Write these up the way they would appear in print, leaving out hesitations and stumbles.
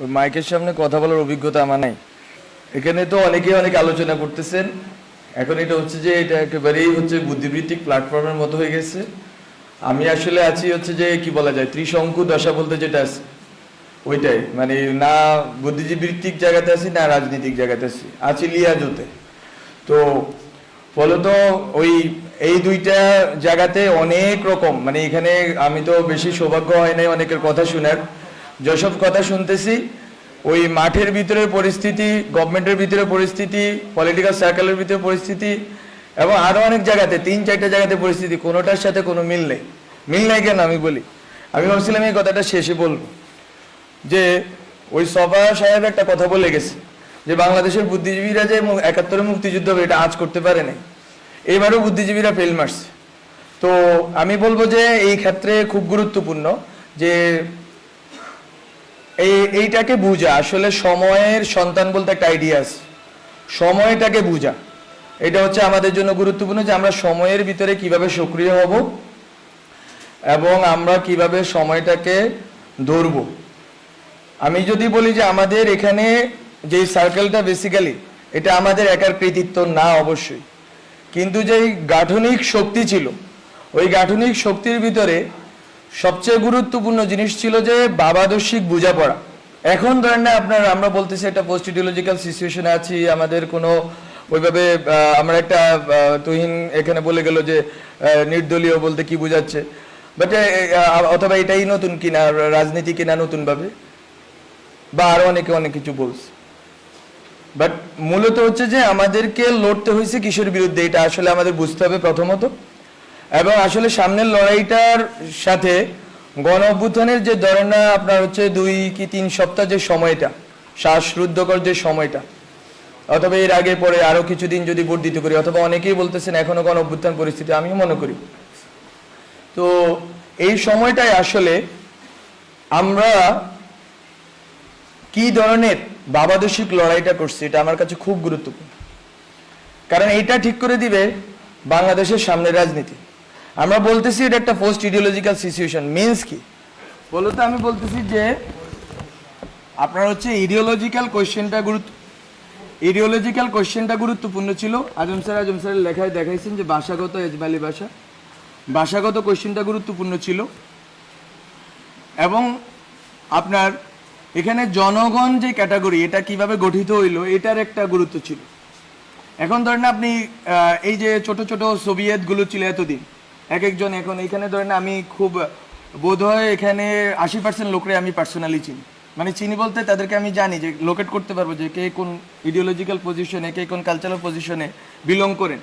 ওই মাইকের সামনে কথা বলার অভিজ্ঞতা আমার নাই। এখানে তো অনেকেই অনেক আলোচনা করতেছেন। এখন এটা হচ্ছে যে এটা একেবারেই হচ্ছে বুদ্ধিবৃত্তিক প্ল্যাটফর্মের মতো হয়ে গেছে। আমি আসলে আছি হচ্ছে যে কি বলা যায়, ত্রিশঙ্কু দশা বলতে যেটা আছে ওইটাই, মানে না বুদ্ধিবৃত্তিক জায়গাতে আছি না রাজনৈতিক জায়গাতে আছি লিয়াজোতে। তো ফলত ওই এই দুইটা জায়গাতে অনেক রকম, মানে এখানে আমি তো বেশি সৌভাগ্য হয় নাই অনেকের কথা শোনার। যেসব কথা শুনতেছি ওই মাঠের ভিতরের পরিস্থিতি, গভর্নমেন্টের ভিতরে পরিস্থিতি, পলিটিক্যাল সার্কেলের ভিতরে পরিস্থিতি এবং আরো অনেক জায়গাতে 3-4টা জায়গাতে পরিস্থিতি, কোনোটার সাথে কোনো মিল নেই। মিল নাই কেন আমি বলি, আমি ভাবছিলাম এই কথাটা শেষে বলবো যে ওই সভা সাহেব একটা কথা বলে গেছে যে বাংলাদেশের বুদ্ধিজীবীরা যে 71-এ মুক্তিযুদ্ধ হবে এটা আজ করতে পারে নাই, এবারও বুদ্ধিজীবীরা ফেল মারছে। তো আমি বলবো যে এই ক্ষেত্রে খুব গুরুত্বপূর্ণ যে এইটাকে বুঝা, আসলে সময়ের সন্তান বলতে একটা আইডিয়া আছে, সময়টাকে বুঝা এটা হচ্ছে আমাদের জন্য গুরুত্বপূর্ণ যে আমরা সময়ের ভিতরে কিভাবে সক্রিয় হব এবং আমরা কিভাবে সময়টাকে ধরব। আমি যদি বলি যে আমাদের এখানে যে সার্কেলটা বেসিক্যালি এটা আমাদের একার কৃতিত্ব না অবশ্যই, কিন্তু যেই গাঠনিক শক্তি ছিল ওই গাঠনিক শক্তির ভিতরে সবচেয়ে গুরুত্বপূর্ণ জিনিস ছিল যে বাবাদর্শিক বোঝাপড়া। এখন ধরেন না আপনার, আমরা বলতেছি একটা পোস্ট ইডিওলজিক্যাল সিচুয়েশনে আছি, আমাদের কোনো ওইভাবে আমরা একটা তুহিন এখানে বলে গেল যে নির্দলীয় বলতে কি বোঝাচ্ছে, বাট অথবা এটাই নতুন কিনা রাজনীতি কিনা নতুনভাবে, বা আরো অনেকে অনেক কিছু বলছে। বাট মূলত হচ্ছে যে আমাদেরকে লড়তে হয়েছে কিসের বিরুদ্ধে এটা আসলে আমাদের বুঝতে হবে প্রথমত। এবং আসলে সামনের লড়াইটার সাথে গণ অভ্যুত্থানের যে ধরেন না আপনার হচ্ছে 2 কি 3 সপ্তাহ যে সময়টা, শ্বাসরুদ্ধকর যে সময়টা, অথবা এর আগে পরে আরো কিছুদিন যদি বর্ধিত করি, অথবা অনেকেই বলতেছেন এখনো গণ অভ্যুত্থান পরিস্থিতি, আমিও মনে করি। তো এই সময়টায় আসলে আমরা কি ধরনের বাবাদর্শিক লড়াইটা করছি এটা আমার কাছে খুব গুরুত্বপূর্ণ, কারণ এইটা ঠিক করে দিবে বাংলাদেশের সামনের রাজনীতি। আমরা বলতেছি এটা একটা পোস্ট ইডিওলজিক্যাল সিচুয়েশন, মিনস কি বলতে আমি বলতেছি যে আপনার হচ্ছে ইডিওলজিক্যাল কোয়েশ্চেনটা গুরুত্বপূর্ণ ছিল। আজম স্যারের লেখায় দেখাইছেন যে ভাষাগত এজমালি ভাষাগত কোয়েশ্চেনটা গুরুত্বপূর্ণ ছিল। এবং আপনার এখানে জনগণ যে ক্যাটাগরি এটা কিভাবে গঠিত হইলো এটার একটা গুরুত্ব ছিল। এখন ধরেন আপনি এই যে ছোট ছোট সোভিয়েতগুলো ছিল এতদিন এক একজন, এখন এখানে ধরেন আমি খুব বোধহয় এখানে 80% লোকরে আমি পার্সোনালি চিনি, মানে চিনি বলতে তাদেরকে আমি জানি যে লোকেট করতে পারবো যে কে কোন ইডিওলজিক্যাল পজিশনে, কে কোন কালচারাল পজিশনে বিলং করেন,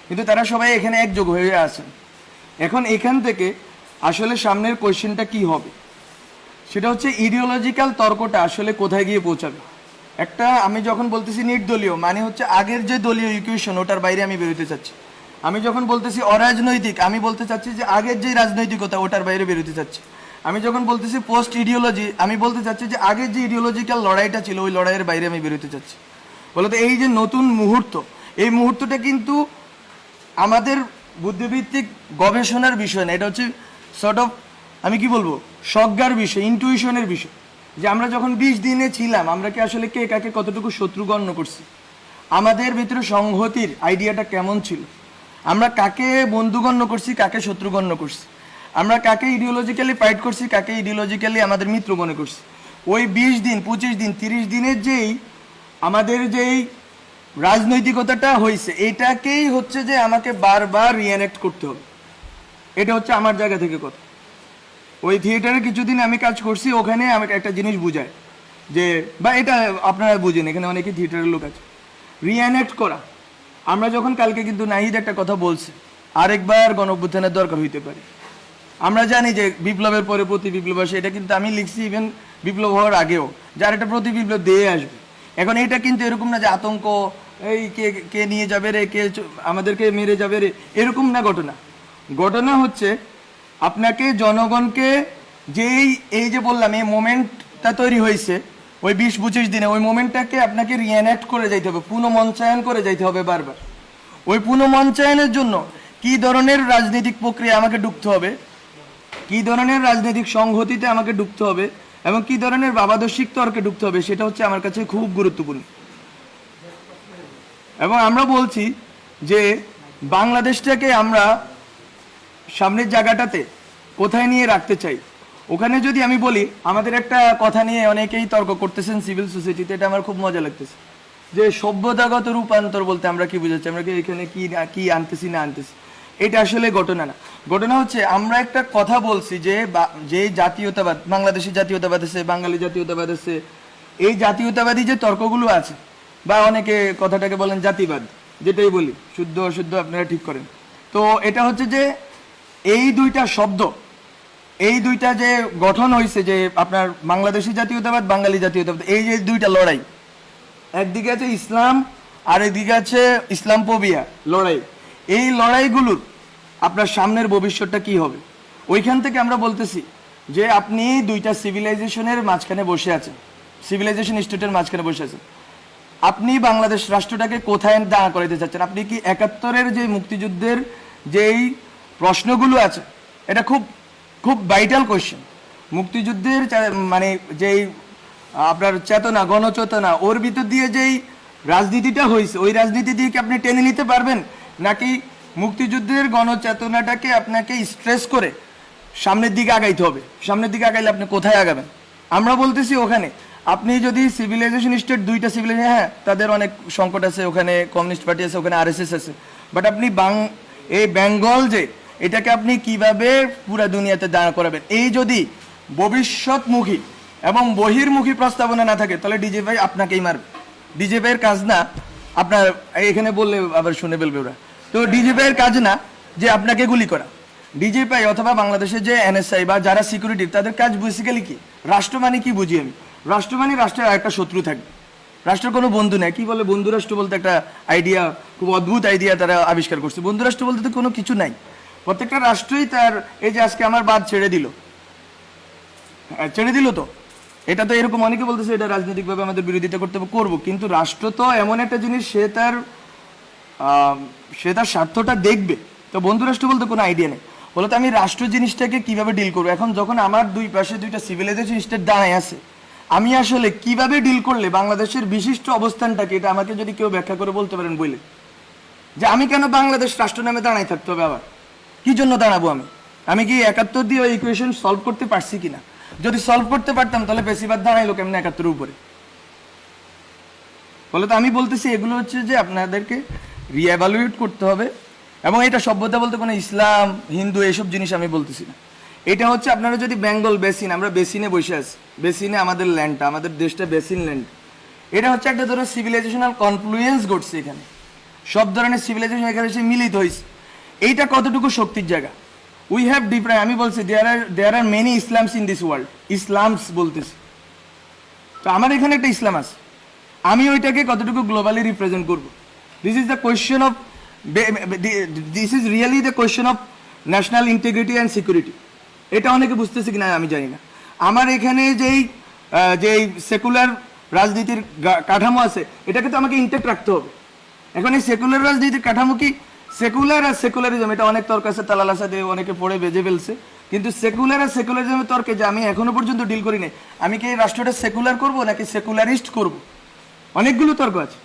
কিন্তু তারা সবাই এখানে একযোগ হয়ে আছেন। এখন এখান থেকে আসলে সামনের কোয়েশ্চেনটা কি হবে সেটা হচ্ছে ইডিওলজিক্যাল তর্কটা আসলে কোথায় গিয়ে পৌঁছাবে। একটা আমি যখন বলতেছি নির্দলীয় মানে হচ্ছে আগের যে দলীয় ইকুয়েশন ওটার বাইরে আমি বেরোতে চাচ্ছি। আমি যখন বলতেছি অরাজনৈতিক আমি বলতে চাচ্ছি যে আগের যে রাজনৈতিকতা ওটার বাইরে বেরোতে চাচ্ছি। আমি যখন বলতেছি পোস্ট ইডিওলজি আমি বলতে চাচ্ছি যে আগের যে ইডিওলজিক্যাল লড়াইটা ছিল ওই লড়াইয়ের বাইরে আমি বেরোতে চাচ্ছি। বলতে এই যে নতুন মুহূর্ত, এই মুহূর্তটা কিন্তু আমাদের বুদ্ধিভিত্তিক গবেষণার বিষয় না, এটা হচ্ছে সর্ট অফ আমি কি বলবো সজ্ঞার বিষয়, ইনটুইশনের বিষয়। যে আমরা যখন 20 দিনে ছিলাম আমরা কি আসলে কে কাকে কতটুকু শত্রু গণ্য করছি, আমাদের ভিতরে সংহতির আইডিয়াটা কেমন ছিল, আমরা কাকে বন্ধু গণ্য করছি কাকে শত্রু গণ্য করছি, আমরা কাকে ইডিওলজিক্যালি ফাইট করছি কাকে ইডিওলজিক্যালি আমাদের মিত্র মনে করছি। ওই 20 দিন 25 দিন 30 দিনের যেই আমাদের যেই রাজনৈতিকতাটা হয়েছে এটাকেই হচ্ছে যে আমাকে বারবার রিঅ্যানেক্ট করতে হবে। এটা হচ্ছে আমার জায়গা থেকে কথা। ওই থিয়েটারে কিছুদিন আমি কাজ করছি, ওখানে আমাকে একটা জিনিস বুঝায় যে, বা এটা আপনারা বুঝেন এখানে অনেকেই থিয়েটারের লোক আছে, রিঅ্যানেক্ট করা। আমরা যখন কালকে কিন্তু নাহিদ একটা কথা বলছে আরেকবার গণ অভ্যুত্থানের দরকার হইতে পারে। আমরা জানি যে বিপ্লবের পরে প্রতি বিপ্লব আসে, এটা কিন্তু আমি লিখছি ইভেন বিপ্লব হওয়ার আগেও, যার একটা প্রতি বিপ্লব দিয়ে আসবে। এখন এটা কিন্তু এরকম না যে আতঙ্ক, এই কে কে নিয়ে যাবে রে, কে আমাদেরকে মেরে যাবে রে, এরকম না ঘটনা। ঘটনা হচ্ছে আপনাকে জনগণকে যেই এই যে বললাম এই মোমেন্টটা তৈরি হয়েছে ওই 20-25 দিনে, ওই মোমেন্টটাকে আপনাকে রিঅ্যানেক্ট করে যাইতে হবে, পুনঃমঞ্চায়ন করে যাইতে হবে বারবার। ওই পুনঃমঞ্চায়নের জন্য কি ধরনের রাজনৈতিক প্রক্রিয়া আমাকে ঢুকতে হবে, কি ধরনের রাজনৈতিক সংহতিতে আমাকে ঢুকতে হবে, এবং কি ধরনের বাবাদর্শিক তর্কে ঢুকতে হবে সেটা হচ্ছে আমার কাছে খুব গুরুত্বপূর্ণ। এবং আমরা বলছি যে বাংলাদেশটাকে আমরা সামনের জায়গাটাতে কোথায় নিয়ে রাখতে চাই। ওখানে যদি আমি বলি, আমাদের একটা কথা নিয়ে অনেকেই তর্ক করতেছেন সিভিল সোসাইটিতে, এটা আমার খুব মজা লাগতেছে, যে সভ্যতাগত রূপান্তর বলতে আমরা কি বুঝাচ্ছি, আমরা কি এখানে কি আনতেছি না আনতেছি। এটা আসলে ঘটনা না। ঘটনা হচ্ছে আমরা একটা কথা বলছি যে জাতীয়তাবাদ, বাংলাদেশি জাতীয়তাবাদ আছে, বাঙালি জাতীয়তাবাদ আছে, এই জাতীয়তাবাদী যে তর্কগুলো আছে, বা অনেকে কথাটাকে বলেন জাতিবাদ, যেটাই বলি, শুদ্ধ অশুদ্ধ আপনারা ঠিক করেন। তো এটা হচ্ছে যে এই দুইটা শব্দ, এই দুইটা যে গঠন হয়েছে, যে আপনার বাংলাদেশি জাতীয়তাবাদ, বাঙালি জাতীয়তাবাদ, এই যে দুইটা লড়াই, একদিকে আছে ইসলাম আর একদিকে আছে ইসলামফোবিয়া লড়াই। এই লড়াইগুলোর আপনার সামনের ভবিষ্যৎটা কি হবে, ওইখান থেকে আমরা বলতেছি যে আপনি দুইটা সিভিলাইজেশনের মাঝখানে বসে আছেন, সিভিলাইজেশন স্টেটের মাঝখানে বসে আছেন। আপনি বাংলাদেশ রাষ্ট্রটাকে কোথায় দাঁড়া করাইতে চাচ্ছেন? আপনি কি ৭১-এর যে মুক্তিযুদ্ধের যেই প্রশ্নগুলো আছে, এটা খুব খুব ভাইটাল কোয়েশ্চেন। মুক্তিযুদ্ধের মানে যেই আপনার চেতনা, গণচেতনা, ওর ভিতর দিয়ে যেই রাজনীতিটা হয়েছে, ওই রাজনীতি দিয়ে কি আপনি টেনে নিতে পারবেন, নাকি মুক্তিযুদ্ধের গণচেতনাটাকে আপনাকে স্ট্রেস করে সামনের দিকে আগাইতে হবে? সামনের দিকে আগাইলে আপনি কোথায় আগাবেন? আমরা বলতেছি ওখানে আপনি যদি সিভিলাইজেশন স্টেট, দুইটা সিভিলাইজেশন, হ্যাঁ তাদের অনেক সংকট আছে, ওখানে কমিউনিস্ট পার্টি আছে, ওখানে আরএসএস আছে, বাট আপনি এই বেঙ্গল যে এটাকে আপনি কিভাবে পুরা দুনিয়াতে দাঁড়া করাবেন, এই যদি ভবিষ্যৎমুখী এবং বহির্মুখী প্রস্তাবনা না থাকে, তাহলে ডিজে ভাই আপনাকেই মারবে। ডিজে ভাইয়ের কাজ না আপনার, এখানে বললে আবার শুনে ফেলবে ওরা, তো ডিজে ভাইয়ের কাজ না যে আপনাকে গুলি করা। ডিজে ভাই অথবা বাংলাদেশের যে এনএসআই বা যারা সিকিউরিটি, তাদের কাজ বেসিক্যালি কি, রাষ্ট্র মানে কি বুঝি আমি, রাষ্ট্র মানে রাষ্ট্রের একটা শত্রু থাকবে, রাষ্ট্রের কোনো বন্ধু নেই। কি বলে বন্ধু রাষ্ট্র বলতে, একটা আইডিয়া, খুব অদ্ভুত আইডিয়া তারা আবিষ্কার করছে। বন্ধু রাষ্ট্র বলতে তো কোনো কিছু নাই, প্রত্যেকটা রাষ্ট্রই তার, এই যে আজকে আমার বাদ ছেড়ে দিল তো, এটা তো এরকম অনেকে বলতেছে এটা রাজনৈতিকভাবে আমাদের বিরোধিতা করতে করবো, কিন্তু রাষ্ট্র তো এমন একটা জিনিস, সে তার স্বার্থটা দেখবে। তো বন্ধু রাষ্ট্র বলতে কোনো আইডিয়া নেই। বলতো আমি রাষ্ট্র জিনিসটাকে কিভাবে ডিল করবো, এখন যখন আমার দুই পাশে দুইটা সিভিলাইজেশন স্টেট দাঁড়ায় আছে, আমি আসলে কিভাবে ডিল করলে বাংলাদেশের বিশিষ্ট অবস্থানটাকে, এটা আমাকে যদি কেউ ব্যাখ্যা করে বলতে পারেন বলে, যে আমি কেন বাংলাদেশ রাষ্ট্র নামে দাঁড়াই থাকতে হবে, আবার কি জন্য দাঁড়াবো? আমি কি ৭১ দিয়ে ওই ইকুয়েশন সলভ করতে পারছি কিনা? যদি সলভ করতে পারতাম তাহলে বেশিরভাগ দাঁড়াইলো কেমন ৭১-এর উপরে? বলে তো আমি বলতেছি এগুলো হচ্ছে যে আপনাদেরকে রিএভালুয়েট করতে হবে। এবং এটা সভ্যতা বলতে কোনো ইসলাম, হিন্দু এইসব জিনিস আমি বলতেছি না। এটা হচ্ছে আপনারা যদি বেঙ্গল বেসিন, আমরা বেসিনে বসে আছি, বেসিনে আমাদের ল্যান্ডটা, আমাদের দেশটা বেসিন ল্যান্ড, এটা হচ্ছে একটা ধরনের সিভিলাইজেশনাল কনফ্লুয়েন্স ঘটছে এখানে, সব ধরনের সিভিলাইজেশন এখানে এসে মিলিত হয়েছে। এইটা কতটুকু শক্তির জায়গা? উই হ্যাভ ডিফারেন্ট, আমি বলছি there are many Islams in this world, Islams বলতেছি, তো আমার এখানে একটা ইসলাম আছে, আমি ওইটাকে কতটুকু গ্লোবালি রিপ্রেজেন্ট করবো? This is the question of, this is really the question of national integrity and security. এটা অনেকে বুঝতেছে কিনা আমি জানি না। আমার এখানে যেই সেকুলার রাজনীতির কাঠামো আছে, এটাকে তো আমাকে ইনটেক্ট রাখতে হবে। এখন এই সেকুলার রাজনীতির কাঠামো কি, সেকুলার আর সেকুলারিজম, এটা অনেক তর্ক আছে, তালাল আসাদে অনেকে পড়ে বেজে ফেলছে, কিন্তু সেকুলার আর সেকুলারিজমের তর্কে যে আমি এখনো পর্যন্ত ডিল করি নাই, আমি কি এই রাষ্ট্রটা সেকুলার করব নাকি সেকুলারিস্ট করব, অনেকগুলো তর্ক আছে।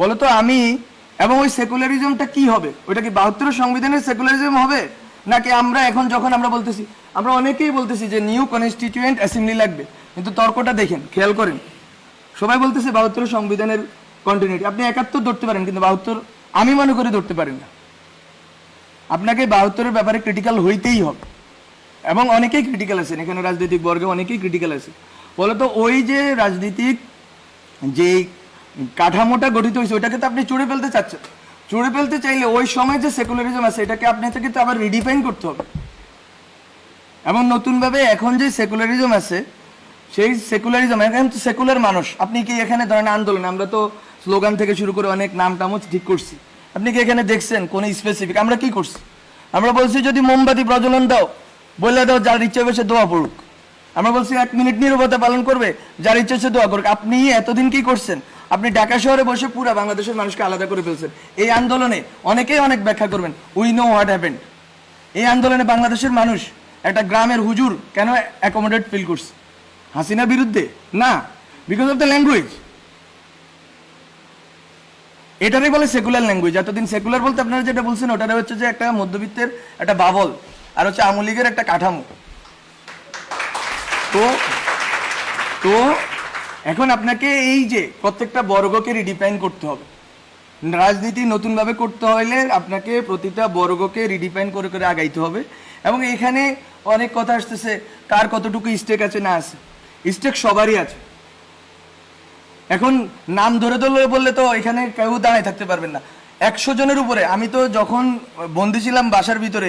বলতো আমি, এবং ওই সেকুলারিজমটা কি হবে, ওইটা কি ৭২ সংবিধানের সেকুলারিজম হবে, নাকি আমরা এখন যখন আমরা বলতেছি, আমরা অনেকেই বলতেছি যে নিউ কনস্টিটিউয়েন্ট অ্যাসেম্বলি লাগবে, কিন্তু তর্কটা দেখেন, খেয়াল করেন, সবাই বলতেছে ৭২ সংবিধানের কন্টিনিউটি। আপনি ৭১ ধরতে পারেন, কিন্তু ৭২ আমি মনে করি ধরতে পারেন না। আপনাকে ৭২-এর ব্যাপারে ক্রিটিক্যাল হইতেই হবে, এবং অনেকেই ক্রিটিক্যাল আছেন এখানে, রাজনৈতিক বর্গে অনেকেই ক্রিটিক্যাল আছে। বলতো ওই যে রাজনীতিক যে কাঠামোটা গঠিত হয়েছে, ওইটাকে তো আপনি চুড়ে ফেলতে চাচ্ছেন। চুড়ে ফেলতে চাইলে ওই সময় যে সেকুলারিজম আছে, এটাকে আপনাকে তো আবার রিডিফাইন করতে হবে। এবং নতুনভাবে এখন যে সেকুলারিজম আছে, সেই সেকুলারিজম, এখন তো সেকুলার মানুষ, আপনি কি এখানে ধরেন আন্দোলন, আমরা তো স্লোগান থেকে শুরু করে অনেক নাম টামও ঠিক করছি, আপনি কি এখানে দেখছেন কোন স্পেসিফিক? আমরা কি করছি? আমরা বলছি যদি মোমবাতি প্রজ্বলন দাও, বলে দাও, যার ইচ্ছে বসে দোয়া পড়ুক। আমরা বলছি 1 মিনিট নীরবতা পালন করবে, যার ইচ্ছে সে দোয়া করুক। আপনি এতদিন কি করছেন? আপনি ঢাকা শহরে বসে পুরো বাংলাদেশের মানুষকে আলাদা করে ফেলছেন। এই আন্দোলনে অনেকেই অনেক ব্যাখ্যা করবেন, উই নো হোয়াট হ্যাপেন্ড। এই আন্দোলনে বাংলাদেশের মানুষ একটা গ্রামের হুজুর কেন অ্যাকোমোডেট ফিল করছে? হাসিনার বিরুদ্ধে না, বিকজ অফ দ্য ল্যাঙ্গুয়েজ। এটারই বলে সেকুলার ল্যাঙ্গুয়েজ। এতদিন সেকুলার বলতে আপনারা যেটা বলছেন ওটা হচ্ছে যে একটা মধ্যবিত্তের একটা বাবল, আর হচ্ছে আওয়ামী লীগের একটা কাঠামো। তো তো এখন আপনাকে এই যে প্রত্যেকটা বর্গকে রিডিফাইন করতে হবে। রাজনীতি নতুনভাবে করতে হলে আপনাকে প্রতিটা বর্গকে রিডিফাইন করে করে আগাইতে হবে। এবং এখানে অনেক কথা আসতেছে কার কতটুকু স্টেক আছে না আছে, স্টেক সবারই আছে। এখন নাম ধরে ধরে বললে তো এখানে কেউ দাঁড়ায় থাকতে পারবেন না। 100 জনের উপরে, আমি তো যখন বন্দি ছিলাম বাসার ভিতরে,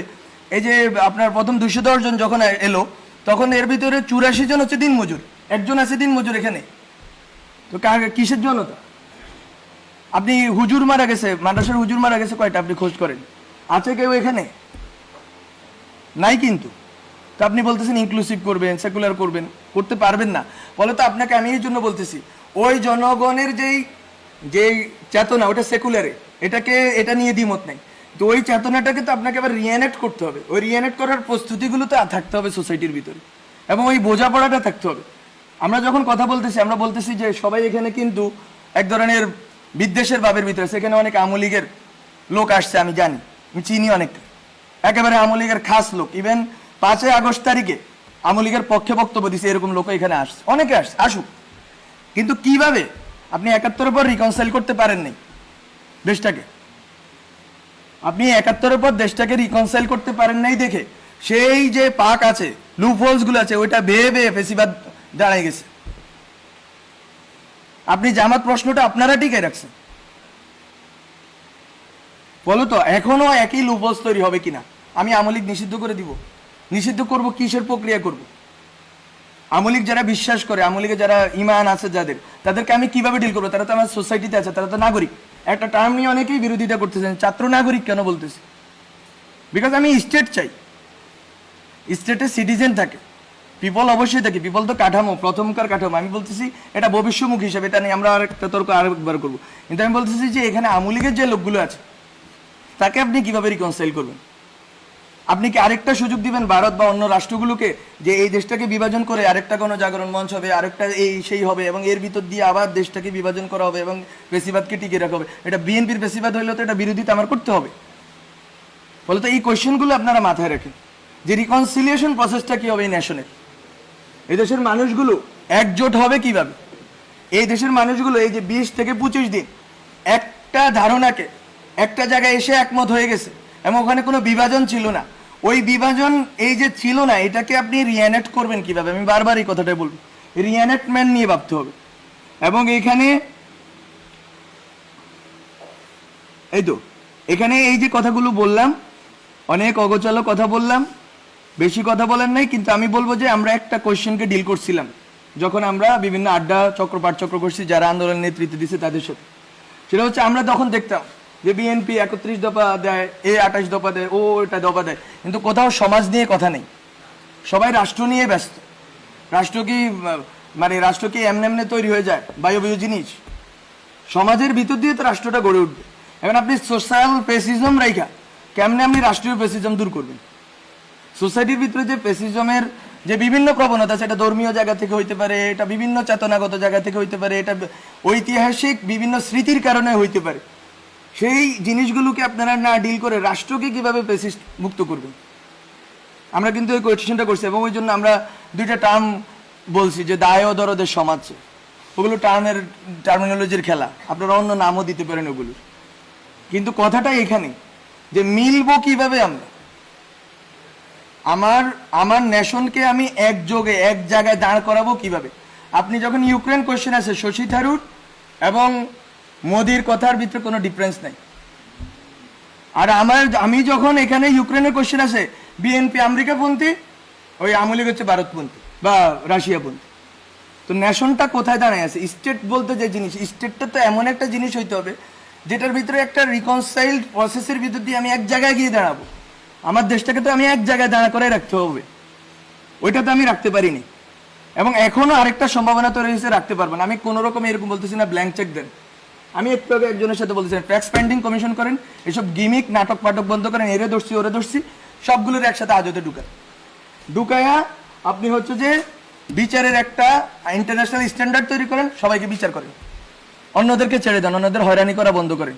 এই যে আপনার প্রথম 210 জন যখন এলো, তখন এর ভিতরে 84 জন হচ্ছে দিনমজুর, একজন আছে দিনমজুর এখানে। তো কিসের জন্য? আপনি হুজুর মারা গেছে, মাদ্রাসার হুজুর মারা গেছে কয়টা আপনি খোঁজ করেন, আছে কেউ এখানে? নাই। কিন্তু তো আপনি বলতেছেন ইনক্লুসিভ করবেন, সেকুলার করবেন, করতে পারবেন না। ফলে তো আপনাকে আমি এই জন্য বলতেছি ওই জনগণের যেই চেতনা ওটা সেকুলারে, এটা নিয়ে দ্বিমত নাই। তো ওই চেতনাটাকে তো আপনাকে আবার রিএনেক্ট করতে হবে। ওই রিএনেক্ট করার প্রস্তুতিগুলো তো থাকতে হবে সোসাইটির ভিতরে, এবং ওই বোঝাপড়াটা থাকতে হবে। আমরা যখন কথা বলতেছি, আমরা বলতেছি যে সবাই এখানে কিন্তু এক ধরনের বিদ্বেষের ভাবের ভিতরে। সেখানে অনেক আওয়ামী লীগের লোক আসছে, আমি জানি, আমি চিনি অনেকটা, একেবারে আওয়ামী লীগের খাস লোক। ইভেন 5ই আগস্ট তারিখে আওয়ামী লীগের পক্ষে বক্তব্য দিচ্ছে, এরকম লোক এখানে আসছে, অনেকে আসছে, আসুক। কিন্তু কিভাবে আপনি 71-এর পর রিকনসাইল করতে পারেন নাই দেশটাকে? আপনি 71-এর পর দেশটাকে রিকনসাইল করতে পারেন নাই দেখে সেই যে পাক আছে, লুপ হোলস গুলো আছে, ওইটা বেয়ে বেয়ে ফেসিবাদ দাঁড়ায় গেছে। আপনি জামাত প্রশ্নটা আপনারা টিকে রাখছেন, বলো তো এখনো একই লুপ হোলস তৈরি হবে কিনা? আমি আওয়ামী লীগ নিষিদ্ধ করে দিব? নিষিদ্ধ করব কিসের প্রক্রিয়া করব? আওয়ামী লীগ যারা বিশ্বাস করে, আওয়ামী লীগে যারা ইমান আছে যাদের, তাদেরকে আমি কিভাবে ডিল করবো? তারা তো আমার সোসাইটিতে আছে, তারা তো নাগরিক। একটা টার্ম নিয়ে অনেকেই বিরোধিতা করতেছেন, ছাত্র নাগরিক কেন বলতেছে? বিকজ আমি স্টেট চাই, স্টেটের সিটিজেন থাকে, পিপল অবশ্যই থাকে। পিপল তো কাঠামো, প্রথমকার কাঠামো। আমি বলতেছি এটা ভবিষ্যমুখী হিসাবে, এটা নিয়ে আমরা আরেকটা তর্ক আরেকবার করবো। কিন্তু আমি বলতেছি যে এখানে আওয়ামী লীগের যে লোকগুলো আছে তাকে আপনি কিভাবে রিকনসাইল করবেন? আপনি কি আরেকটা সুযোগ দিবেন ভারত বা অন্য রাষ্ট্রগুলোকে যে এই দেশটাকে বিভাজন করে আরেকটা কোনো জাগরণ মঞ্চ হবে, আরেকটা এই সেই হবে, এবং এর ভিতর দিয়ে আবার দেশটাকে বিভাজন করা হবে এবং পেশিবাদকে টিকিয়ে রাখা হবে? এটা বিএনপির পেশিবাদ হইলে তো এটা বিরোধিতা আমার করতে হবে। ফলে তো এই কোয়েশ্চেনগুলো আপনারা মাথায় রাখেন যে রিকনসিলিয়েশন প্রসেসটা কি হবে এই ন্যাশনের। এই দেশের মানুষগুলো একজোট হবে কিভাবে? এই দেশের মানুষগুলো এই যে 20 থেকে 25 দিন একটা ধারণাকে একটা জায়গায় এসে একমত হয়ে গেছে, এবং ওখানে কোনো বিভাজন ছিল না। ওই বিভাজন এই যে ছিল না, এটাকে আপনি রিএনেক্ট করবেন কিভাবে? আমি বারবার এই কথাটাই বলবো, রিএনেক্টমেন্ট নিয়ে ভাবতে হবে। এবং এখানে এখানে এই যে কথাগুলো বললাম, অনেক অগোছালো কথা বললাম, বেশি কথা বলেন নাই। কিন্তু আমি বলবো যে আমরা একটা কোয়েশ্চেনকে ডিল করছিলাম যখন আমরা বিভিন্ন আড্ডা চক্র পাঠচক্র করছি যারা আন্দোলনের নেতৃত্ব দিচ্ছে তাদের সাথে। সেটা হচ্ছে আমরা তখন দেখতাম যে বিএনপি 31 দফা দেয়, 28 দফা দেয়, এটা দফা দেয়, কিন্তু কোথাও সমাজ নিয়ে কথা নেই। সবাই রাষ্ট্র নিয়ে ব্যস্ত। রাষ্ট্র কি এমনি তৈরি হয়ে যায় বায়বীয় জিনিস? সমাজের ভিতর দিয়ে তো রাষ্ট্রটা গড়ে উঠবে। এখন আপনি সোশ্যাল পেসিজম রাইখা কেমনে আপনি রাষ্ট্রীয় পেসিজম দূর করবেন? সোসাইটির ভিতরে যে পেসিজমের যে বিভিন্ন প্রবণতা, সেটা ধর্মীয় জায়গা থেকে হইতে পারে, এটা বিভিন্ন চেতনাগত জায়গা থেকে হইতে পারে, এটা ঐতিহাসিক বিভিন্ন স্মৃতির কারণে হইতে পারে। সেই জিনিসগুলোকে আপনারা না ডিল করে রাষ্ট্রকে কিভাবে পেসিস্ট মুক্ত করবেন? আমরা কিন্তু এই কোয়েশ্চেনটা করছি, এবং ওই জন্য আমরা 2টা টার্ম বলছি যে দায় ও দরদের সমাজ। ওগুলো টার্মিনোলজির খেলা, আপনারা অন্য নামও দিতে পারেন ওগুলো। কিন্তু কথাটা এখানে যে মিলবো কিভাবে আমরা? আমার নেশনকে আমি একযোগে এক জায়গায় দাঁড় করাবো কিভাবে? আপনি যখন ইউক্রেন কোয়েশ্চেন আছে, শশী থারুর এবং মোদির কথার ভিতরে কোনো ডিফারেন্স নাই। আর আমি যখন এখানে ইউক্রেনের কোয়েশ্চেন আছে, বিএনপি আমেরিকাপন্থী, ওই আওয়ামী লীগ হচ্ছে ভারতপন্থী বা রাশিয়াপন্থী। তো নেশনটা কোথায় দাঁড়ায় আছে? স্টেট বলতে যে জিনিস, স্টেটটা তো এমন একটা জিনিস হইতে হবে যেটার ভিতরে একটা রিকনসাইল্ড প্রসেসের ভিতর দিয়ে আমি এক জায়গায় গিয়ে দাঁড়াবো। আমার দেশটাকে তো আমি এক জায়গায় দাঁড়া করে রাখতে হবে, ওইটা তো আমি রাখতে পারিনি। এবং এখনো আরেকটা সম্ভাবনা তৈরি হয়েছে, রাখতে পারবেন। আমি কোনো রকম এরকম বলতেছি না ব্ল্যাঙ্ক চেক দেন। আমি একটু আগে একজনের সাথে বলতেছিলাম ট্যাক্স পেন্ডিং কমিশন করেন, এসব গিমিক নাটক পাটক বন্ধ করেন, এরে ধরছি ওরে ধরছি, সবগুলোর একসাথে আজতে ঢুকায়া আপনি হচ্ছে যে বিচারের একটা ইন্টারন্যাশনাল স্ট্যান্ডার্ড তৈরি করেন, সবাইকে বিচার করেন, অন্যদেরকে ছেড়ে দেন, অন্যদের হয়রানি করা বন্ধ করেন।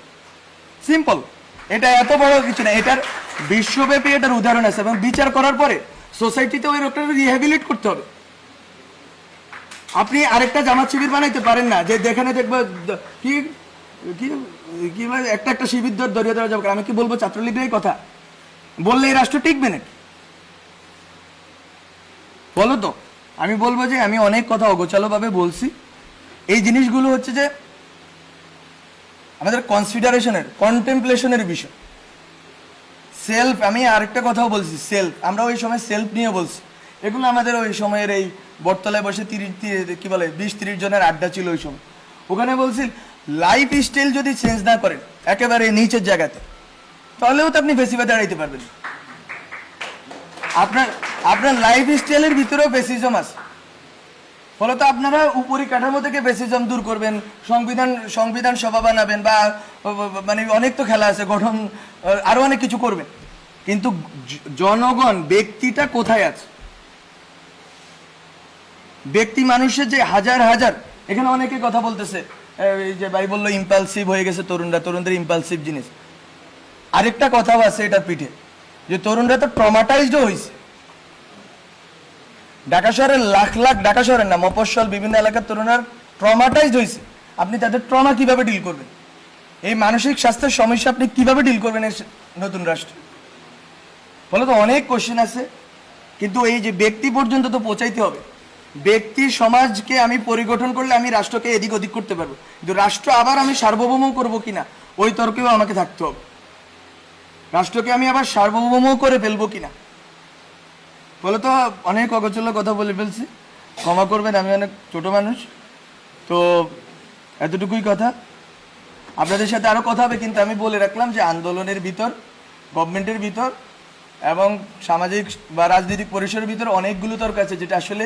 সিম্পল, এটা এত বড় কিছু না। এটার বিশ্বব্যাপী এটার উদাহরণ আছে, এবং বিচার করার পরে সোসাইটিতে ওই লোকটা রিহ্যাবিলিট করতে হবে। আপনি আরেকটা জামাত শিবির বানাইতে পারেন না যে যেখানে দেখবো কি কি কি একটা শিবির ধরিয়ে দেওয়া যাবে। আমি কি বলবো ছাত্রলীগের কথা বললে এই রাষ্ট্র টিকবে নাকি? বলো তো। আমি বলবো যে আমি অনেক কথা অগোছালোভাবে বলছি। এই জিনিসগুলো হচ্ছে যে আমাদের কনসিডারেশনের, কন্টেম্পলেশনের বিষয়। সেলফ, আমি আরেকটা কথাও বলছি, সেলফ, আমরা ওই সময় সেলফ নিয়ে বলছি। এগুলো আমাদের ওই সময়ের এই বটতলায় বসে 20-30 জনের আড্ডা ছিল ওই সময়। ওখানে বলছি লাইফ স্টাইল যদি চেঞ্জ না করেন একেবারে নিচের জায়গাতে, তাহলেও তো আপনি ফেসিবাদে দাঁড়াইতে পারবেন। আপনার লাইফ স্টাইলের ভিতরেও ফেসিজম আছে। ফলত আপনারা উপরি কাঠামো থেকে ফেসিজম দূর করবেন, সংবিধান সভা বানাবেন, বা মানে অনেক তো খেলা আছে, গঠন আরো অনেক কিছু করবেন। কিন্তু জনগণ, ব্যক্তিটা কোথায় আছে? ব্যক্তি মানুষের যে হাজার হাজার, এখানে অনেকে কথা বলতেছে, এই যে ভাই বললো ইম্পালসিভ হয়ে গেছে তরুণদের ইম্পালসিভ জিনিস। আরেকটা কথাও আছে এটার পিঠে, যে তরুণরা তো ট্রমাটাইজড হয়েছে। ঢাকা শহরের লাখ লাখ, ঢাকা শহরের না, মফস্বল বিভিন্ন এলাকার তরুণরা ট্রমাটাইজড হয়েছে। আপনি তাদের ট্রমা কিভাবে ডিল করবেন? এই মানসিক স্বাস্থ্যের সমস্যা আপনি কিভাবে ডিল করবেন এই নতুন রাষ্ট্রে? বলে তো অনেক কোশ্চেন আছে, কিন্তু এই যে ব্যক্তি পর্যন্ত তো পৌঁছাইতে হবে। ব্যক্তি সমাজকে আমি পরিগঠন করলে আমি রাষ্ট্রকে এদিক ওদিক করতে পারবো, কিন্তু রাষ্ট্র আবার আমি সার্বভৌম করবো কিনা ওই তর্কেও আমাকে থাকতে হবে। রাষ্ট্রকে আমি আবার সার্বভৌম করে ফেলবো কিনা। বলে তো অনেক অগোছালো কথা বলে ফেলছি, ক্ষমা করবেন, আমি অনেক ছোট মানুষ। তো এতটুকুই কথা। আপনাদের সাথে আরো কথা হবে, কিন্তু আমি বলে রাখলাম যে আন্দোলনের ভিতর, গভর্নমেন্টের ভিতর এবং সামাজিক বা রাজনৈতিক পরিসরের ভিতর অনেকগুলো তর্ক আছে যেটা আসলে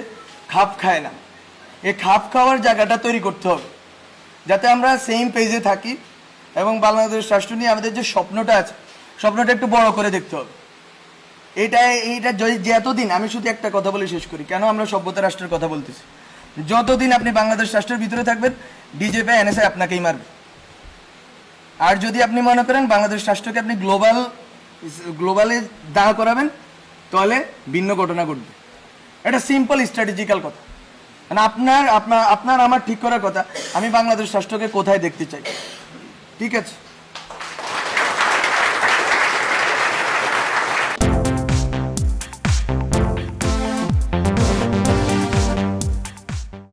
খাপ খায় না। এই খাপ খাওয়ার জায়গাটা তৈরি করতে হবে যাতে আমরা সেম পেজে থাকি, এবং বাংলাদেশ রাষ্ট্র নিয়ে আমাদের যে স্বপ্নটা আছে, স্বপ্নটা একটু বড় করে দেখতে হবে। এইটা যতদিন, আমি শুধু একটা কথা বলে শেষ করি, কেন আমরা সভ্যতা রাষ্ট্রের কথা বলতেছি। যতদিন আপনি বাংলাদেশ রাষ্ট্রের ভিতরে থাকবেন, বিজেপি এনএসআই আপনাকেই মারবে। আর যদি আপনি মনে করেন বাংলাদেশ রাষ্ট্রকে আপনি গ্লোবালে দাঁড় করাবেন, তাহলে ভিন্ন ঘটনা ঘটবে। এটা সিম্পল স্ট্র্যাটেজিক্যাল কথা। মানে আপনার আমার ঠিক করার কথা, আমি বাংলাদেশ রাষ্ট্রকে কোথায় দেখতে চাই। ঠিক আছে।